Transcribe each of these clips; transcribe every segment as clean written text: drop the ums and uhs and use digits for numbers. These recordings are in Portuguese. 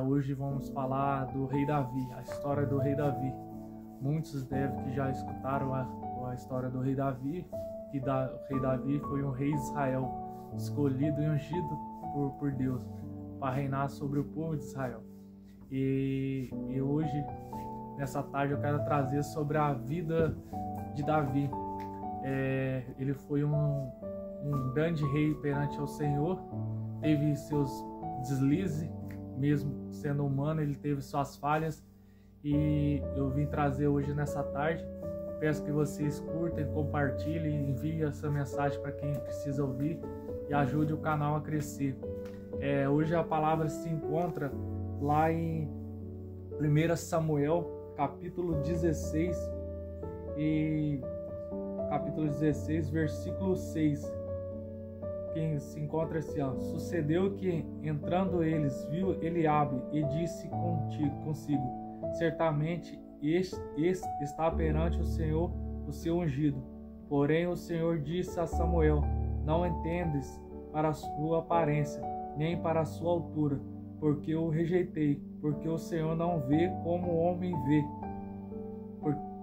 Hoje vamos falar do rei Davi, a história do rei Davi. Muitos devem que já escutaram a história do rei Davi, que o rei Davi foi um rei de Israel, escolhido e ungido por Deus para reinar sobre o povo de Israel. E hoje, nessa tarde, eu quero trazer sobre a vida de Davi. Ele foi um grande rei perante ao Senhor, teve seus deslizes, mesmo sendo humano, ele teve suas falhas, e eu vim trazer hoje nessa tarde. Peço que vocês curtem, compartilhem, enviem essa mensagem para quem precisa ouvir e ajude o canal a crescer. Hoje a palavra se encontra lá em 1 Samuel, capítulo 16, e capítulo 16, versículo 6. Quem se encontra assim, ó: sucedeu que, entrando eles, viu Eliabe e disse consigo: certamente este está perante o Senhor, o seu ungido. Porém o Senhor disse a Samuel: não entendes para a sua aparência, nem para a sua altura, porque o rejeitei, porque o Senhor não vê como o homem vê.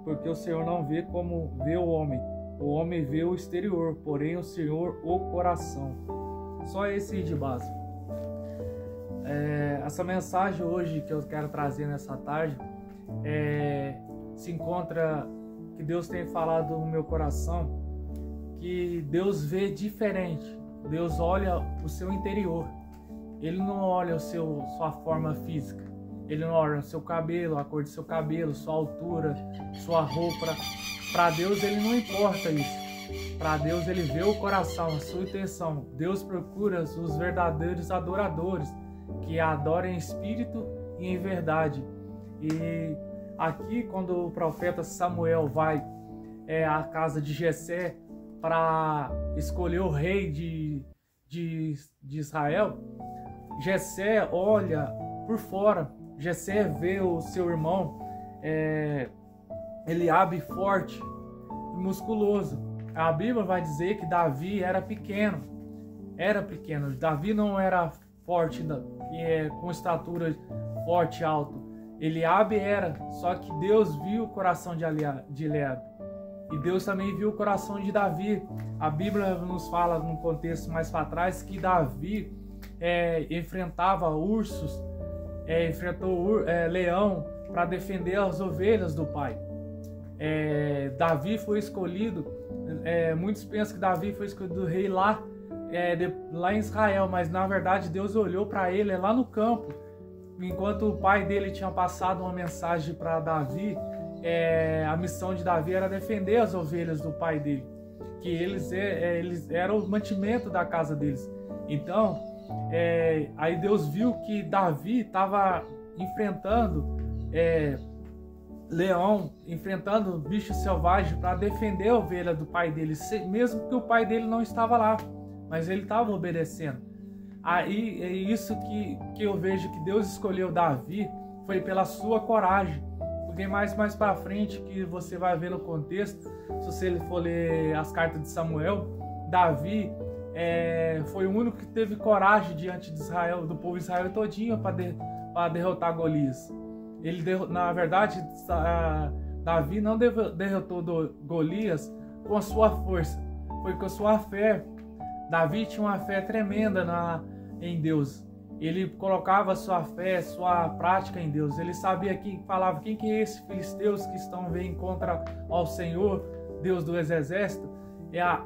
Porque o Senhor não vê como vê o homem vê o exterior, porém o Senhor o coração. Só esse de base. Essa mensagem hoje que eu quero trazer nessa tarde se encontra que Deus tem falado no meu coração, que Deus vê diferente. Deus olha o seu interior. Ele não olha sua forma física. Ele não olha o seu cabelo, a cor do seu cabelo, sua altura, sua roupa. Para Deus ele não importa isso. Para Deus ele vê o coração, a sua intenção. Deus procura os verdadeiros adoradores, que adorem em espírito e em verdade. E aqui, quando o profeta Samuel vai à casa de Jessé para escolher o rei de Israel, Jessé olha por fora. Jessé vê o seu irmão Eliabe forte e musculoso. A Bíblia vai dizer que Davi era pequeno. Davi não era forte, com estatura forte e alto. Eliabe era, só que Deus viu o coração de Eliabe. E Deus também viu o coração de Davi. A Bíblia nos fala, num contexto mais para trás, que Davi enfrentava ursos, enfrentou leão para defender as ovelhas do pai. Davi foi escolhido, muitos pensam que Davi foi escolhido do rei lá em Israel, mas na verdade Deus olhou para ele lá no campo, enquanto o pai dele tinha passado uma mensagem para Davi. A missão de Davi era defender as ovelhas do pai dele, que eles eram o mantimento da casa deles. Então aí Deus viu que Davi estava enfrentando leão, enfrentando bicho selvagem para defender a ovelha do pai dele, mesmo que o pai dele não estava lá, mas ele estava obedecendo. Aí é isso que eu vejo, que Deus escolheu Davi foi pela sua coragem. Porque mais para frente, que você vai ver no contexto, se você for ler as cartas de Samuel, Davi foi o único que teve coragem diante de Israel, do povo de Israel todinho, para derrotar Golias. Na verdade, Davi não derrotou Golias com a sua força, foi com a sua fé. Davi tinha uma fé tremenda em Deus. Ele colocava sua fé, sua prática em Deus. Ele sabia falava: quem que é esses filisteus que estão vindo contra ao Senhor, Deus do exército?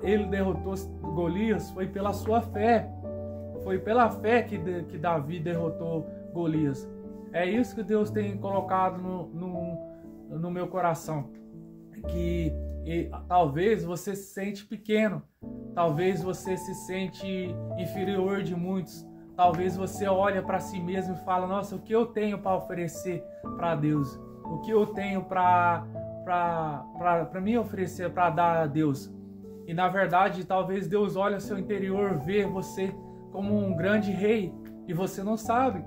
Ele derrotou Golias, foi pela sua fé. Foi pela fé que Davi derrotou Golias. É isso que Deus tem colocado no meu coração. Talvez você se sente pequeno. Talvez você se sente inferior de muitos. Talvez você olha para si mesmo e fala: nossa, o que eu tenho para oferecer para Deus? O que eu tenho para me oferecer, para dar a Deus? E na verdade, talvez Deus olhe ao seu interior, vê você como um grande rei e você não sabe.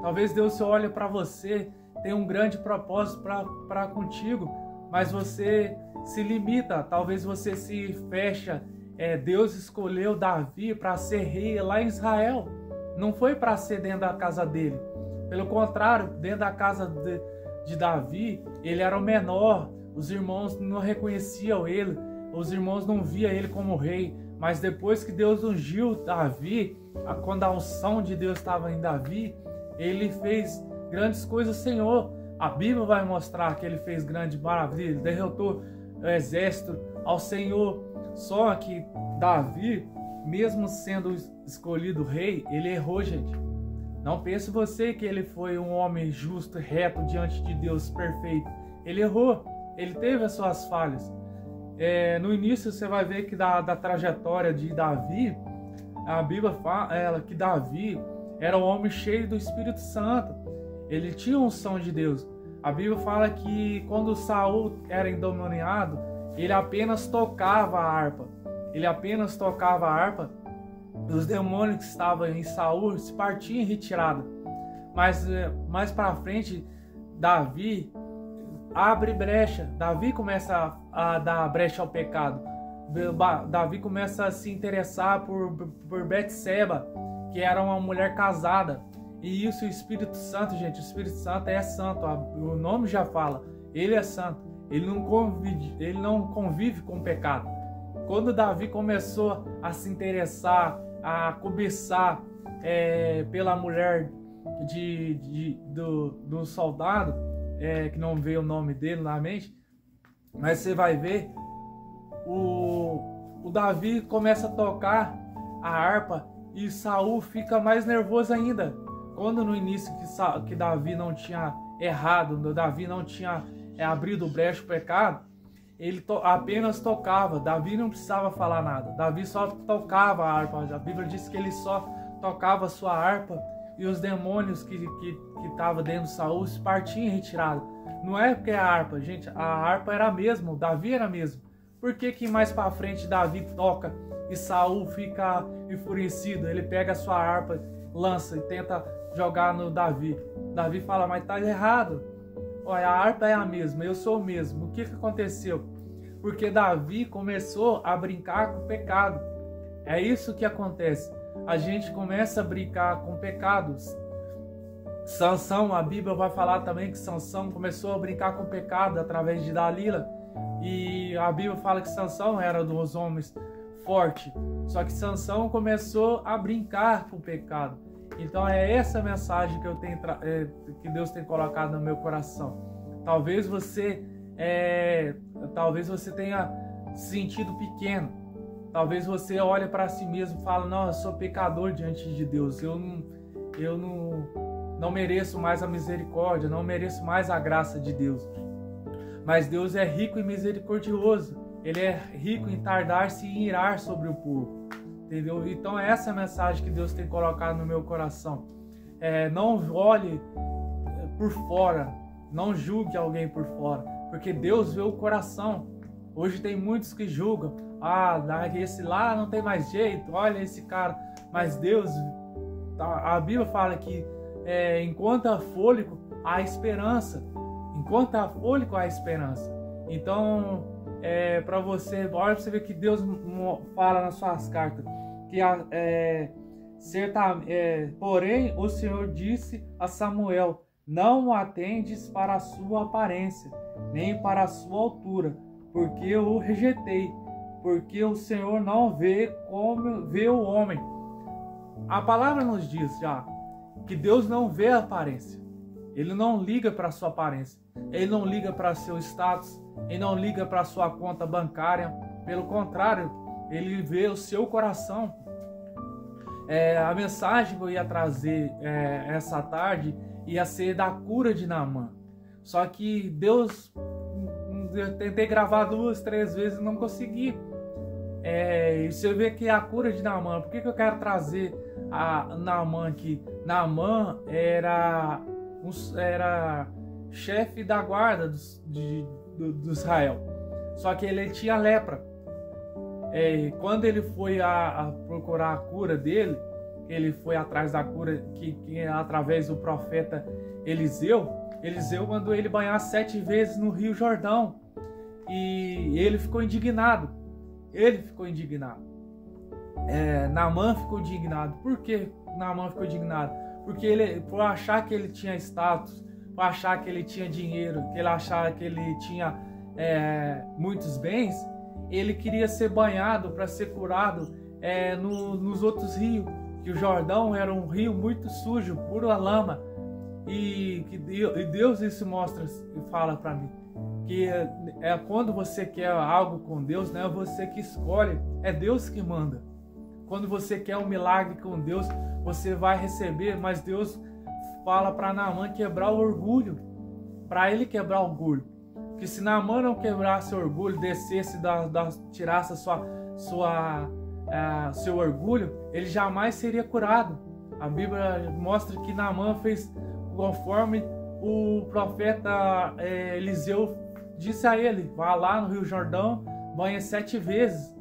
Talvez Deus olhe para você, tem um grande propósito para contigo, mas você se limita. Talvez você se fecha. Deus escolheu Davi para ser rei lá em Israel. Não foi para ser dentro da casa dele. Pelo contrário, dentro da casa de Davi, ele era o menor, os irmãos não reconheciam ele, os irmãos não viam ele como rei. Mas depois que Deus ungiu Davi, quando a unção de Deus estava em Davi, ele fez grandes coisas, Senhor. A Bíblia vai mostrar que ele fez grandes maravilhas, derrotou o exército ao Senhor. Só que Davi, mesmo sendo escolhido rei, ele errou, gente. Não pense você que ele foi um homem justo, reto, diante de Deus, perfeito. Ele errou, ele teve as suas falhas. No início você vai ver que da trajetória de Davi, a Bíblia fala que Davi era um homem cheio do Espírito Santo. Ele tinha unção de Deus. A Bíblia fala que quando Saul era endemoniado, ele apenas tocava a harpa. Ele apenas tocava a harpa. Os demônios que estavam em Saul se partiam em retirada. Mas mais para frente, Davi abre brecha. Davi começa a dar brecha ao pecado. Davi começa a se interessar por Betseba, que era uma mulher casada. E isso, o Espírito Santo, gente, o Espírito Santo é santo. O nome já fala, ele é santo. Ele não convive com o pecado. Quando Davi começou a se interessar, a cobiçar pela mulher do soldado, que não veio o nome dele na mente, mas você vai ver, o Davi começa a tocar a harpa e Saul fica mais nervoso ainda. Quando no início que Davi não tinha errado, Davi não tinha abrido brecha o pecado, ele apenas tocava. Davi não precisava falar nada. Davi só tocava a harpa. A Bíblia diz que ele só tocava a sua harpa e os demônios que estavam dentro de Saul se partiam em retirada. Não é porque a harpa, gente, a harpa era a mesma, o Davi era mesmo. Por que mais para frente Davi toca e Saul fica enfurecido? Ele pega a sua harpa, lança e tenta jogar no Davi. Davi fala, mas tá errado. Olha, a harpa é a mesma, eu sou o mesmo. O que aconteceu? Porque Davi começou a brincar com o pecado. É isso que acontece. A gente começa a brincar com pecados. Sansão, a Bíblia vai falar também que Sansão começou a brincar com o pecado através de Dalila. E a Bíblia fala que Sansão era dos homens fortes. Só que Sansão começou a brincar com o pecado. Então é essa mensagem que eu tenho, que Deus tem colocado no meu coração. Talvez você tenha se sentido pequeno. Talvez você olhe para si mesmo e fale, não, eu sou pecador diante de Deus. Eu não mereço mais a misericórdia, não mereço mais a graça de Deus. Mas Deus é rico e misericordioso. Ele é rico em tardar-se e irar sobre o povo. Entendeu? Então é essa a mensagem que Deus tem colocado no meu coração. Não olhe por fora, não julgue alguém por fora, porque Deus vê o coração. Hoje tem muitos que julgam, esse lá não tem mais jeito, olha esse cara. Mas Deus, a Bíblia fala que enquanto há fôlego, há esperança. Enquanto há fôlego, há esperança. Então, para você, olha para você ver que Deus fala nas suas cartas, que porém o Senhor disse a Samuel, não atendes para a sua aparência, nem para a sua altura, porque eu o rejeitei, porque o Senhor não vê como vê o homem. A palavra nos diz já que Deus não vê a aparência. Ele não liga para a sua aparência. Ele não liga para seu status. Ele não liga para a sua conta bancária. Pelo contrário, ele vê o seu coração. A mensagem que eu ia trazer essa tarde ia ser da cura de Naamã. Só que Deus, eu tentei gravar 2, 3 vezes e não consegui. Você vê que a cura de Naamã, por que eu quero trazer a Naamã aqui? Naamã era chefe da guarda do Israel, só que ele tinha lepra. Quando ele foi a procurar a cura dele, ele foi atrás da cura que através do profeta Eliseu mandou ele banhar 7 vezes no Rio Jordão, e ele ficou indignado. Naamã ficou indignado. Por que Naamã ficou indignado? porque ele, por achar que ele tinha status, por achar que ele tinha dinheiro, que ele achava que ele tinha muitos bens, ele queria ser banhado para ser curado nos outros rios, que o Jordão era um rio muito sujo, pura lama, e Deus isso mostra e fala para mim, que quando você quer algo com Deus, não é você que escolhe, é Deus que manda. Quando você quer um milagre com Deus, você vai receber, mas Deus fala para Naamã quebrar o orgulho, para ele quebrar o orgulho. Que se Naamã não quebrasse o orgulho, descesse, tirasse seu orgulho, ele jamais seria curado. A Bíblia mostra que Naamã fez conforme o profeta Eliseu disse a ele: vá lá no Rio Jordão, banha 7 vezes,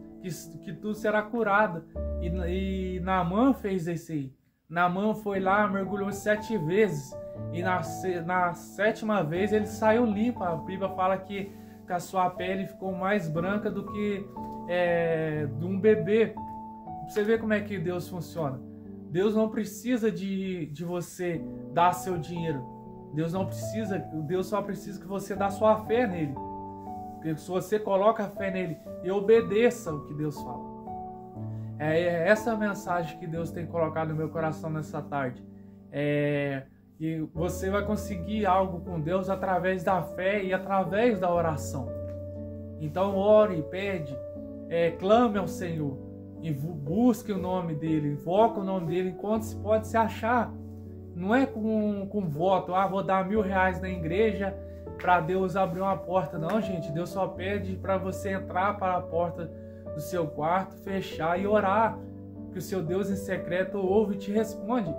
que tu será curado. E Naamã fez isso aí. Naamã foi lá, mergulhou 7 vezes, e na 7ª vez ele saiu limpo. A Bíblia fala que a sua pele ficou mais branca do que de um bebê. Você vê como é que Deus funciona. Deus não precisa de você dar seu dinheiro. Deus só precisa que você dê sua fé nele. Porque se você coloca a fé nele e obedeça o que Deus fala. É essa mensagem que Deus tem colocado no meu coração nessa tarde. Que você vai conseguir algo com Deus através da fé e através da oração. Então ore, pede, clame ao Senhor e busque o nome dele, invoque o nome dele enquanto se pode se achar. Não é com voto, vou dar R$1.000 na igreja para Deus abrir uma porta. Não, gente, Deus só pede para você entrar para a porta do seu quarto, fechar e orar, que o seu Deus em secreto ouve e te responde.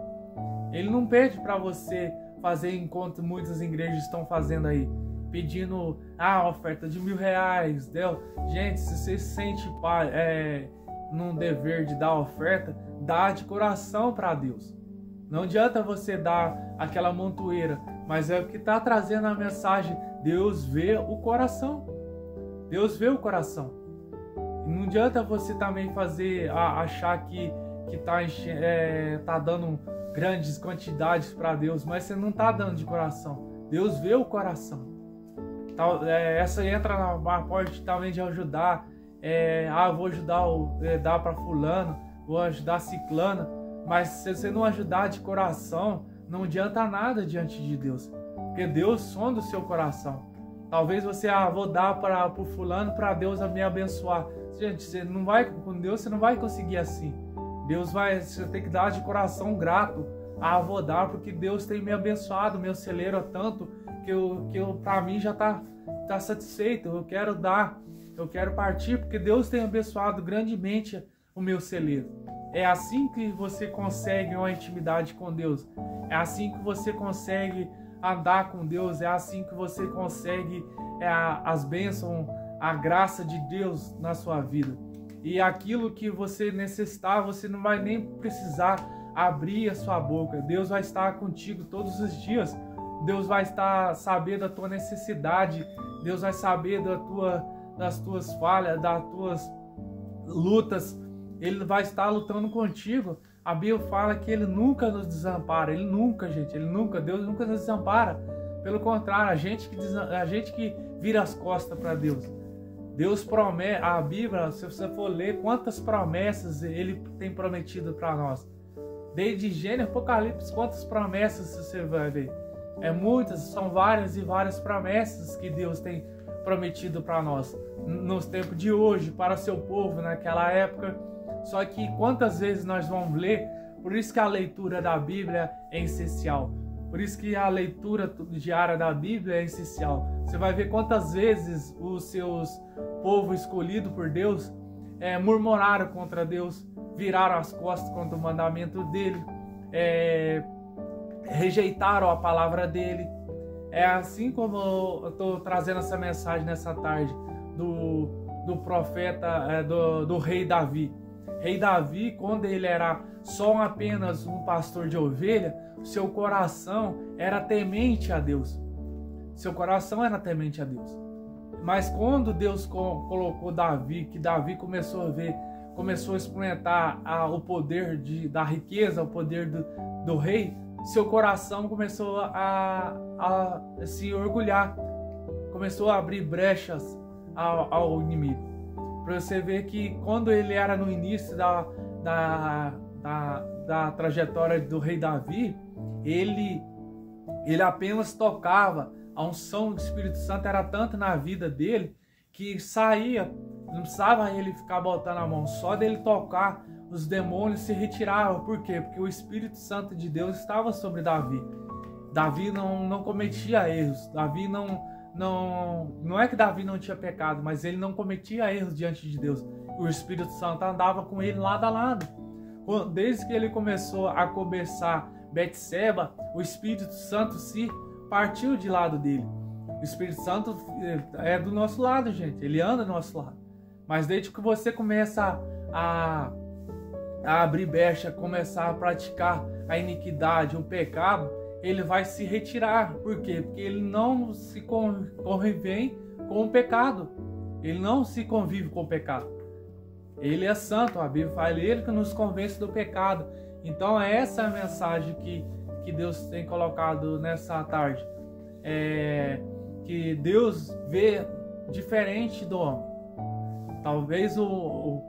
Ele não pede para você fazer enquanto muitas igrejas estão fazendo aí, pedindo oferta de R$1.000. Gente, se você se sente num dever de dar oferta, dá de coração para Deus. Não adianta você dar aquela montoeira, mas é o que está trazendo a mensagem. Deus vê o coração. Deus vê o coração. E não adianta você também achar que tá dando grandes quantidades para Deus, mas você não está dando de coração. Deus vê o coração. Essa entra na parte também de ajudar. Vou ajudar, dar para fulano, vou ajudar ciclano. Mas se você não ajudar de coração, não adianta nada diante de Deus. Porque Deus sonda o seu coração. Talvez você, vou dar para o fulano para Deus me abençoar. Gente, com Deus você não vai conseguir assim. Você tem que dar de coração grato. Vou dar porque Deus tem me abençoado, meu celeiro é tanto que eu para mim já tá satisfeito. Eu quero dar, eu quero partir porque Deus tem abençoado grandemente o meu celeiro. É assim que você consegue uma intimidade com Deus. É assim que você consegue andar com Deus. É assim que você consegue as bênçãos, a graça de Deus na sua vida. E aquilo que você necessitar, você não vai nem precisar abrir a sua boca. Deus vai estar contigo todos os dias. Deus vai estar sabendo da tua necessidade. Deus vai saber das tuas falhas, das tuas lutas. Ele vai estar lutando contigo. A Bíblia fala que Ele nunca nos desampara. Deus nunca nos desampara. Pelo contrário, a gente que vira as costas para Deus. Deus promete, a Bíblia, se você for ler quantas promessas Ele tem prometido para nós. Desde Gênesis, Apocalipse, quantas promessas você vai ver. Muitas, são várias e várias promessas que Deus tem prometido para nós. Nos tempos de hoje, para o seu povo, naquela época. Só que quantas vezes nós vamos ler, por isso que a leitura da Bíblia é essencial. Por isso que a leitura diária da Bíblia é essencial. Você vai ver quantas vezes os seus povo escolhido por Deus murmuraram contra Deus, viraram as costas contra o mandamento dele, rejeitaram a palavra dele. É assim como eu estou trazendo essa mensagem nessa tarde do profeta, do rei Davi. Rei Davi, quando ele era só apenas um pastor de ovelha, seu coração era temente a Deus. Seu coração era temente a Deus. Mas quando Deus colocou Davi, que Davi começou a experimentar o poder da riqueza, o poder do rei, seu coração começou a se orgulhar, começou a abrir brechas ao inimigo. Para você ver que quando ele era no início da trajetória do rei Davi, ele apenas tocava, a unção do Espírito Santo era tanto na vida dele que saía, não precisava ele ficar botando a mão, só dele tocar, os demônios se retiravam. Por quê? Porque o Espírito Santo de Deus estava sobre Davi. Davi não cometia erros. Davi não é que Davi não tinha pecado, mas ele não cometia erros diante de Deus. O Espírito Santo andava com ele lado a lado. Desde que ele começou a cobiçar Betseba, o Espírito Santo se partiu de lado dele. O Espírito Santo é do nosso lado, gente. Ele anda do nosso lado. Mas desde que você começa a abrir brecha, começar a praticar a iniquidade, o pecado, ele vai se retirar. Por quê? Porque ele não se convive com o pecado. Ele não se convive com o pecado. Ele é santo. A Bíblia fala, ele que nos convence do pecado. Então essa é a mensagem que Deus tem colocado nessa tarde. Que Deus vê diferente do homem. Talvez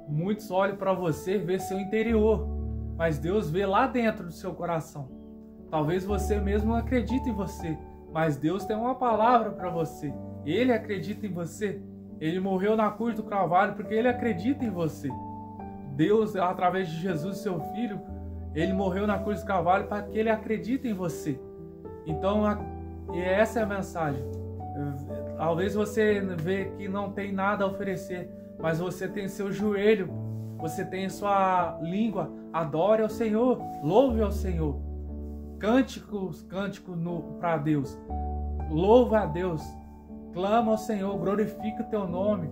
muitos olhem para você e vê seu interior, mas Deus vê lá dentro do seu coração. Talvez você mesmo não acredite em você, mas Deus tem uma palavra para você. Ele acredita em você. Ele morreu na cruz do Calvário porque ele acredita em você. Deus, através de Jesus, seu Filho, ele morreu na cruz do Calvário para que ele acredite em você. Então, essa é a mensagem. Talvez você vê que não tem nada a oferecer, mas você tem seu joelho, você tem sua língua, adore ao Senhor, louve ao Senhor, cântico para Deus, louva a Deus, clama ao Senhor, glorifica o teu nome,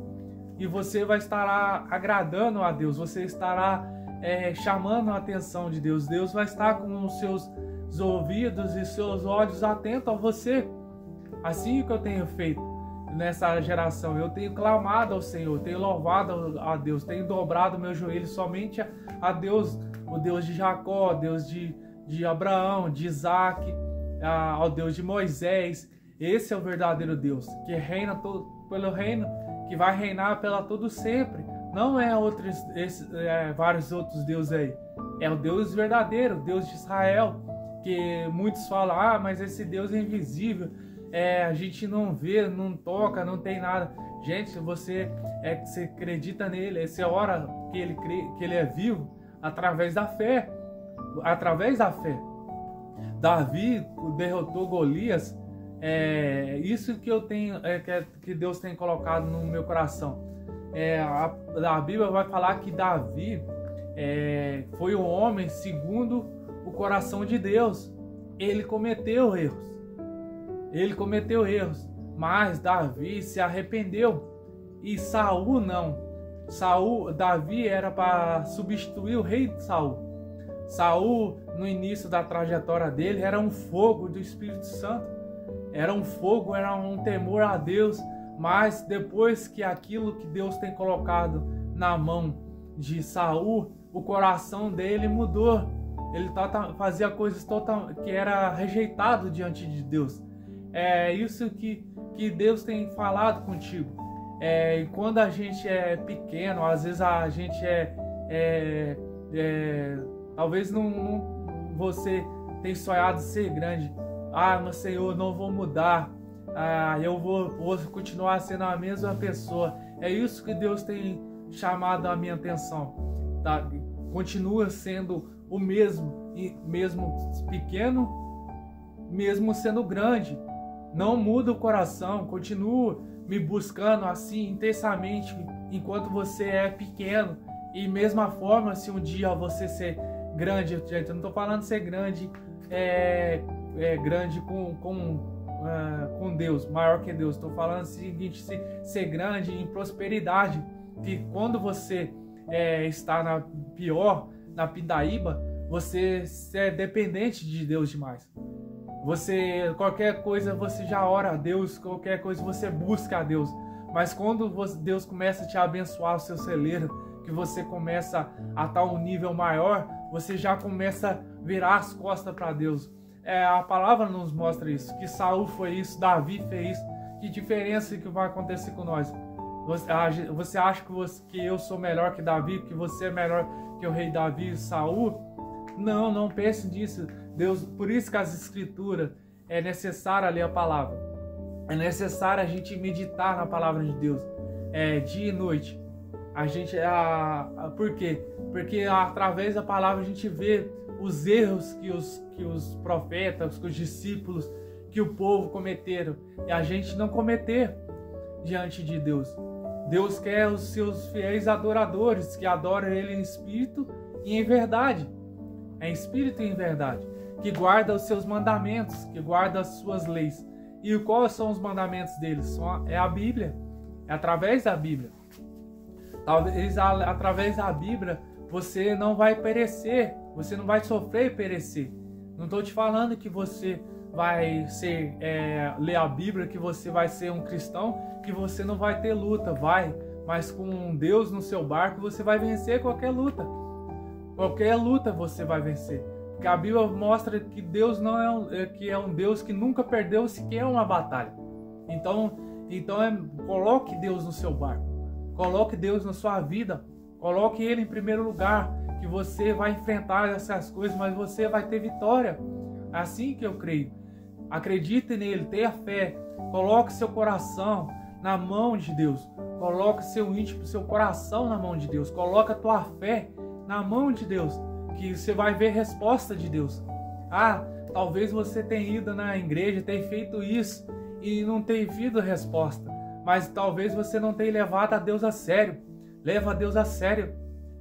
e você vai estar agradando a Deus, você estará chamando a atenção de Deus. Deus vai estar com os seus ouvidos e seus olhos atentos a você. Assim que eu tenho feito nessa geração, eu tenho clamado ao Senhor, tenho louvado a Deus, tenho dobrado meu joelho somente a Deus, o Deus de Jacó, Deus de Abraão, de Isaac, ao Deus de Moisés. Esse é o verdadeiro Deus, que reina pelo reino, que vai reinar pela todo sempre. Não é vários outros deuses aí. É o Deus verdadeiro, o Deus de Israel, que muitos falam, mas esse Deus é invisível. A gente não vê, não toca, não tem nada. Gente, se você acredita nele, você ora que ele é vivo através da fé. Através da fé. Davi derrotou Golias. Isso que eu tenho, que Deus tem colocado no meu coração. A Bíblia vai falar que Davi foi um homem segundo o coração de Deus. Ele cometeu erros. Mas Davi se arrependeu. E Saul não. Davi era para substituir o rei de Saul. Saul, no início da trajetória dele, era um fogo do Espírito Santo. Era um fogo, era um temor a Deus. Mas depois que aquilo que Deus tem colocado na mão de Saul, o coração dele mudou. Ele fazia coisas que era rejeitado diante de Deus. É isso que Deus tem falado contigo. E quando a gente é pequeno, às vezes a gente talvez você tem sonhado ser grande. Meu Senhor, não vou mudar. Eu vou continuar sendo a mesma pessoa. É isso que Deus tem chamado a minha atenção. Tá? Continua sendo o mesmo pequeno, mesmo sendo grande. Não muda o coração, continua me buscando assim intensamente enquanto você é pequeno. E mesma forma, se um dia você ser grande, gente, eu não estou falando ser grande, grande com Deus, maior que Deus. Estou falando o seguinte, ser grande em prosperidade, que quando você está na pindaíba, você é dependente de Deus demais. Qualquer coisa você já ora a Deus, qualquer coisa você busca a Deus. Mas quando Deus começa a te abençoar o seu celeiro, que você começa a estar um nível maior, você já começa a virar as costas para Deus. a palavra nos mostra isso, que Saul foi isso, Davi fez isso. Que diferença que vai acontecer com nós? Você acha que eu sou melhor que Davi, que você é melhor que o rei Davi e Saul? Não, não pense nisso. Deus, por isso que as escrituras é necessário ler a palavra. É necessário a gente meditar na palavra de Deus, dia e noite. Por quê? Porque através da palavra a gente vê os erros que os profetas, que os discípulos, que o povo cometeram, e a gente não cometer diante de Deus. Deus quer os seus fiéis adoradores, que adoram Ele em espírito e em verdade. Em espírito e em verdade. Que guarda os seus mandamentos, que guarda as suas leis. E quais são os mandamentos deles? É a Bíblia. É através da Bíblia. Talvez através da Bíblia você não vai perecer, você não vai sofrer e perecer. Não estou te falando que você vai ler a Bíblia, que você vai ser um cristão, que você não vai ter luta, mas com Deus no seu barco você vai vencer qualquer luta. Qualquer luta você vai vencer. Porque a Bíblia mostra que Deus que é um Deus que nunca perdeu sequer uma batalha. Então coloque Deus no seu barco. Coloque Deus na sua vida. Coloque Ele em primeiro lugar. Que você vai enfrentar essas coisas, mas você vai ter vitória. É assim que eu creio. Acredite nele, tenha fé. Coloque seu coração na mão de Deus. Coloque seu íntimo, seu coração na mão de Deus. Coloque a tua fé na mão de Deus. Que você vai ver resposta de Deus. Talvez você tenha ido na igreja, tenha feito isso e não tenha visto resposta. Mas talvez você não tenha levado a Deus a sério. Leva a Deus a sério.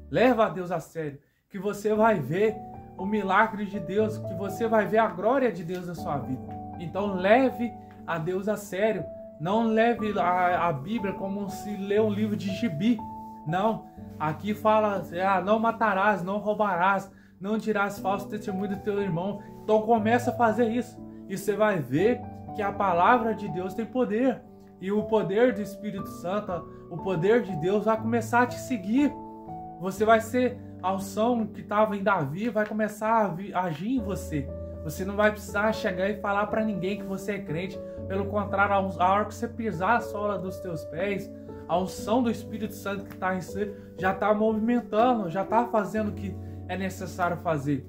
Leva a Deus a sério. Que você vai ver o milagre de Deus. Que você vai ver a glória de Deus na sua vida. Então leve a Deus a sério. Não leve a Bíblia como se lê um livro de gibi. Não. Aqui fala, não matarás, não roubarás, não dirás falso testemunho do teu irmão. Então começa a fazer isso. E você vai ver que a palavra de Deus tem poder. E o poder do Espírito Santo, o poder de Deus vai começar a te seguir. Você vai ser a unção que estava em Davi, vai começar a agir em você. Você não vai precisar chegar e falar para ninguém que você é crente. Pelo contrário, a hora que você pisar a sola dos teus pés, a unção do Espírito Santo que está em você já está movimentando, já está fazendo o que é necessário fazer.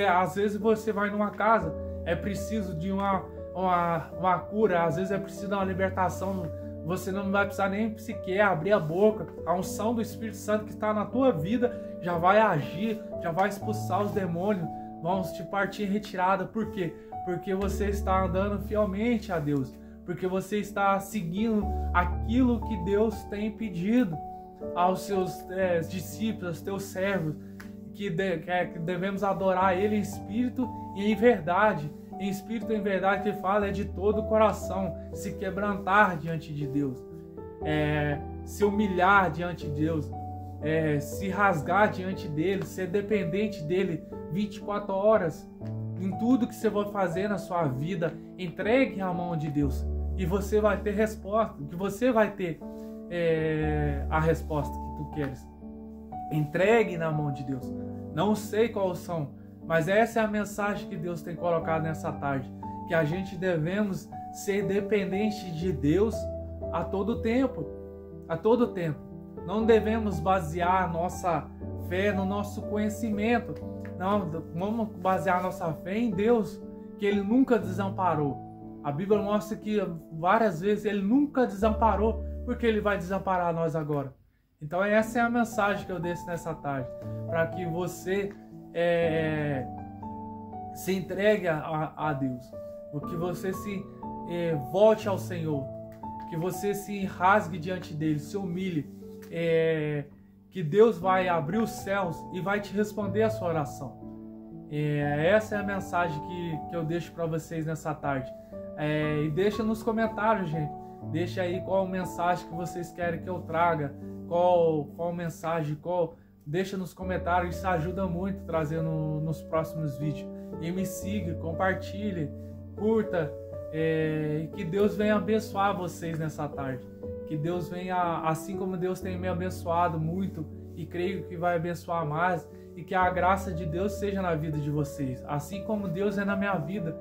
Às vezes você vai numa casa, é preciso de uma cura, às vezes é preciso de uma libertação, você não vai precisar nem sequer abrir a boca. A unção do Espírito Santo que está na tua vida já vai agir, já vai expulsar os demônios, vão te partir em retirada. Por quê? Porque você está andando fielmente a Deus, porque você está seguindo aquilo que Deus tem pedido aos seus discípulos, aos teus servos, que devemos adorar Ele em espírito e em verdade. Em espírito e em verdade que fala é de todo o coração, se quebrantar diante de Deus, se humilhar diante de Deus, se rasgar diante dEle, ser dependente dEle 24 horas. Em tudo que você vai fazer na sua vida, entregue à mão de Deus. E você vai ter resposta, que você vai ter a resposta que tu queres. Entregue na mão de Deus. Não sei quais são, mas essa é a mensagem que Deus tem colocado nessa tarde. Que a gente devemos ser dependente de Deus a todo tempo. A todo tempo. Não devemos basear a nossa fé no nosso conhecimento. Não, vamos basear a nossa fé em Deus, que Ele nunca desamparou. A Bíblia mostra que várias vezes Ele nunca desamparou, porque Ele vai desamparar nós agora. Então essa é a mensagem que eu deixo nessa tarde, para que você se entregue a Deus, que você se volte ao Senhor, que você se rasgue diante dEle, se humilhe, que Deus vai abrir os céus e vai te responder a sua oração. Essa é a mensagem que eu deixo para vocês nessa tarde. E deixa nos comentários, gente. Deixa aí qual mensagem que vocês querem que eu traga, qual mensagem, deixa nos comentários, isso ajuda muito trazendo nos próximos vídeos. E me siga, compartilhe, curta, que Deus venha abençoar vocês nessa tarde. Que Deus venha, assim como Deus tem me abençoado muito, e creio que vai abençoar mais, e que a graça de Deus seja na vida de vocês, assim como Deus é na minha vida.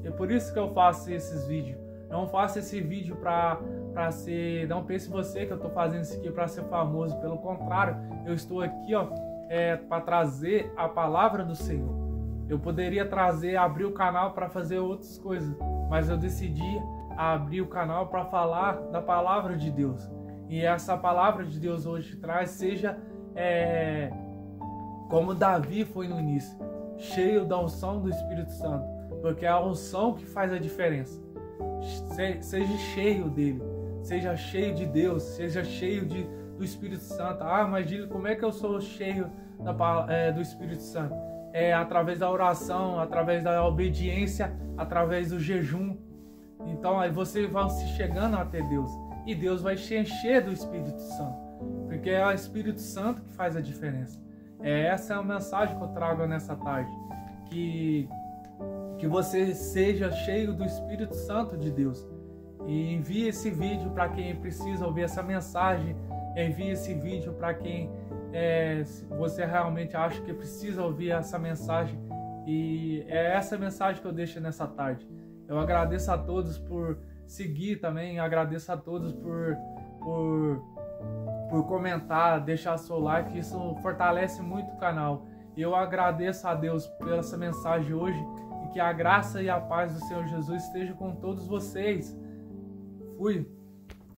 É por isso que eu faço esses vídeos. Eu não faço esse vídeo para ser... Não pense você que eu estou fazendo isso aqui para ser famoso. Pelo contrário, eu estou aqui para trazer a palavra do Senhor. Eu poderia abrir o canal para fazer outras coisas, mas eu decidi abrir o canal para falar da palavra de Deus. E essa palavra de Deus hoje traz, seja como Davi foi no início, cheio da unção do Espírito Santo, porque é a unção que faz a diferença. Seja cheio dele, seja cheio de Deus, seja cheio do Espírito Santo. Mas Gil, como é que eu sou cheio do Espírito Santo? É através da oração, através da obediência, através do jejum. Então aí você vai se chegando até Deus, e Deus vai te encher do Espírito Santo, porque é o Espírito Santo que faz a diferença. Essa é a mensagem que eu trago nessa tarde, que você seja cheio do Espírito Santo de Deus. E envie esse vídeo para quem precisa ouvir essa mensagem. Envie esse vídeo para quem você realmente acha que precisa ouvir essa mensagem. E é essa mensagem que eu deixo nessa tarde. Eu agradeço a todos por seguir também. Agradeço a todos por comentar, deixar seu like. Isso fortalece muito o canal. E eu agradeço a Deus pela essa mensagem hoje. E que a graça e a paz do Senhor Jesus esteja com todos vocês. Fui.